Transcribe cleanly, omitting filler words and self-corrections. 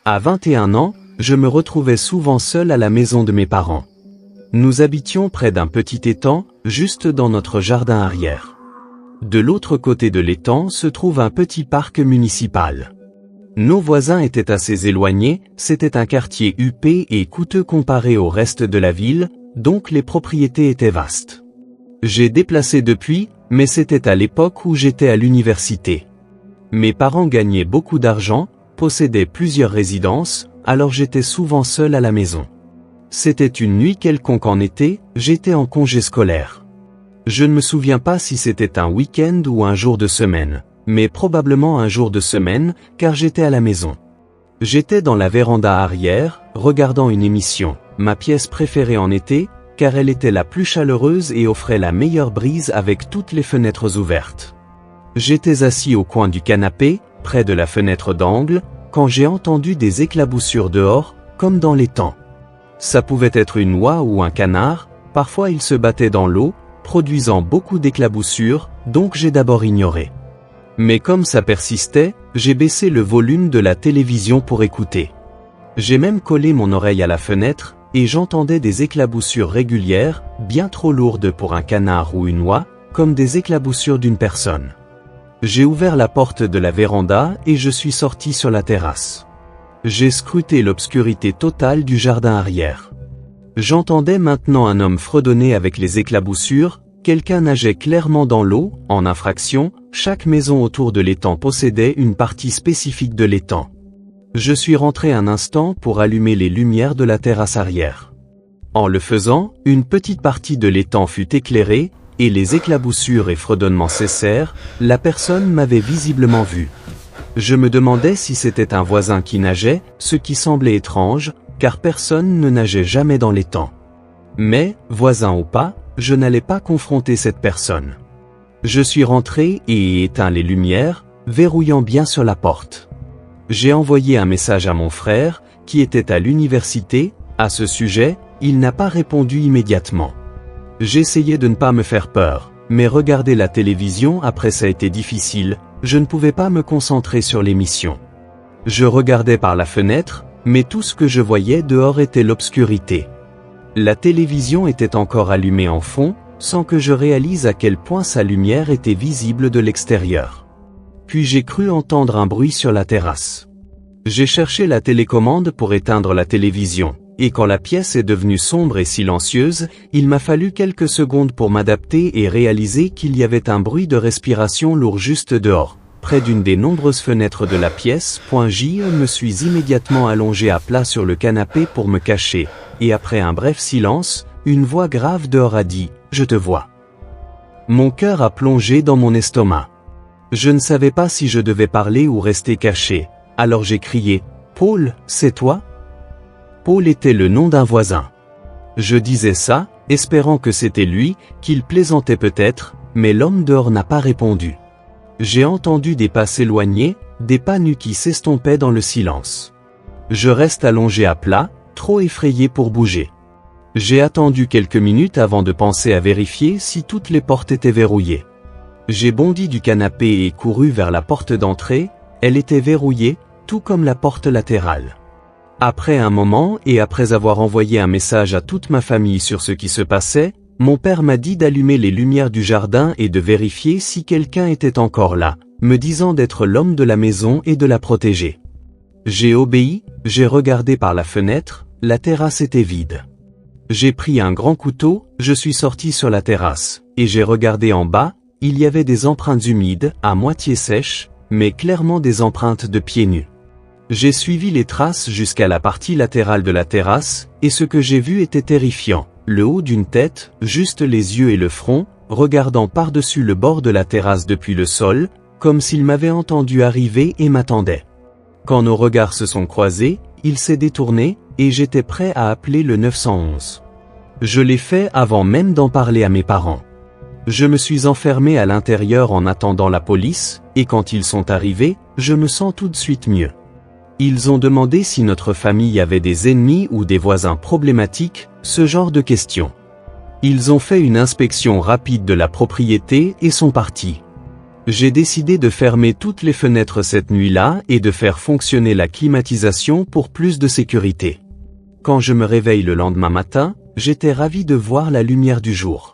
À 21 ans, je me retrouvais souvent seul à la maison de mes parents. Nous habitions près d'un petit étang, juste dans notre jardin arrière. De l'autre côté de l'étang se trouve un petit parc municipal. Nos voisins étaient assez éloignés, c'était un quartier huppé et coûteux comparé au reste de la ville, donc les propriétés étaient vastes. J'ai déplacé depuis, mais c'était à l'époque où j'étais à l'université. Mes parents gagnaient beaucoup d'argent, possédaient plusieurs résidences, alors j'étais souvent seul à la maison. C'était une nuit quelconque en été, j'étais en congé scolaire. Je ne me souviens pas si c'était un week-end ou un jour de semaine, mais probablement un jour de semaine, car j'étais à la maison. J'étais dans la véranda arrière, regardant une émission, ma pièce préférée en été, car elle était la plus chaleureuse et offrait la meilleure brise avec toutes les fenêtres ouvertes. J'étais assis au coin du canapé, près de la fenêtre d'angle, quand j'ai entendu des éclaboussures dehors, comme dans l'étang. Ça pouvait être une oie ou un canard, parfois ils se battaient dans l'eau, produisant beaucoup d'éclaboussures, donc j'ai d'abord ignoré. Mais comme ça persistait, j'ai baissé le volume de la télévision pour écouter. J'ai même collé mon oreille à la fenêtre, et j'entendais des éclaboussures régulières, bien trop lourdes pour un canard ou une oie, comme des éclaboussures d'une personne. J'ai ouvert la porte de la véranda et je suis sorti sur la terrasse. J'ai scruté l'obscurité totale du jardin arrière. J'entendais maintenant un homme fredonner avec les éclaboussures, quelqu'un nageait clairement dans l'eau, en infraction, chaque maison autour de l'étang possédait une partie spécifique de l'étang. Je suis rentré un instant pour allumer les lumières de la terrasse arrière. En le faisant, une petite partie de l'étang fut éclairée, et les éclaboussures et fredonnements cessèrent, la personne m'avait visiblement vu. Je me demandais si c'était un voisin qui nageait, ce qui semblait étrange, car personne ne nageait jamais dans l'étang. Mais, voisin ou pas, je n'allais pas confronter cette personne. Je suis rentré et ai éteint les lumières, verrouillant bien sur la porte. J'ai envoyé un message à mon frère, qui était à l'université, à ce sujet, il n'a pas répondu immédiatement. J'essayais de ne pas me faire peur, mais regarder la télévision après ça a été difficile, je ne pouvais pas me concentrer sur l'émission. Je regardais par la fenêtre, mais tout ce que je voyais dehors était l'obscurité. La télévision était encore allumée en fond, sans que je réalise à quel point sa lumière était visible de l'extérieur. Puis j'ai cru entendre un bruit sur la terrasse. J'ai cherché la télécommande pour éteindre la télévision, et quand la pièce est devenue sombre et silencieuse, il m'a fallu quelques secondes pour m'adapter et réaliser qu'il y avait un bruit de respiration lourd juste dehors, près d'une des nombreuses fenêtres de la pièce. Je me suis immédiatement allongé à plat sur le canapé pour me cacher, et après un bref silence, une voix grave dehors a dit « Je te vois ». Mon cœur a plongé dans mon estomac. Je ne savais pas si je devais parler ou rester caché, alors j'ai crié « Paul, c'est toi ?» Paul était le nom d'un voisin. Je disais ça, espérant que c'était lui, qu'il plaisantait peut-être, mais l'homme dehors n'a pas répondu. J'ai entendu des pas s'éloigner, des pas nus qui s'estompaient dans le silence. Je reste allongé à plat, trop effrayé pour bouger. J'ai attendu quelques minutes avant de penser à vérifier si toutes les portes étaient verrouillées. J'ai bondi du canapé et couru vers la porte d'entrée, elle était verrouillée, tout comme la porte latérale. Après un moment et après avoir envoyé un message à toute ma famille sur ce qui se passait, mon père m'a dit d'allumer les lumières du jardin et de vérifier si quelqu'un était encore là, me disant d'être l'homme de la maison et de la protéger. J'ai obéi, j'ai regardé par la fenêtre, la terrasse était vide. J'ai pris un grand couteau, je suis sorti sur la terrasse, et j'ai regardé en bas, il y avait des empreintes humides, à moitié sèches, mais clairement des empreintes de pieds nus. J'ai suivi les traces jusqu'à la partie latérale de la terrasse, et ce que j'ai vu était terrifiant. Le haut d'une tête, juste les yeux et le front, regardant par-dessus le bord de la terrasse depuis le sol, comme s'il m'avait entendu arriver et m'attendait. Quand nos regards se sont croisés, il s'est détourné, et j'étais prêt à appeler le 911. Je l'ai fait avant même d'en parler à mes parents. Je me suis enfermé à l'intérieur en attendant la police, et quand ils sont arrivés, je me sens tout de suite mieux. Ils ont demandé si notre famille avait des ennemis ou des voisins problématiques, ce genre de questions. Ils ont fait une inspection rapide de la propriété et sont partis. J'ai décidé de fermer toutes les fenêtres cette nuit-là et de faire fonctionner la climatisation pour plus de sécurité. Quand je me réveille le lendemain matin, j'étais ravi de voir la lumière du jour.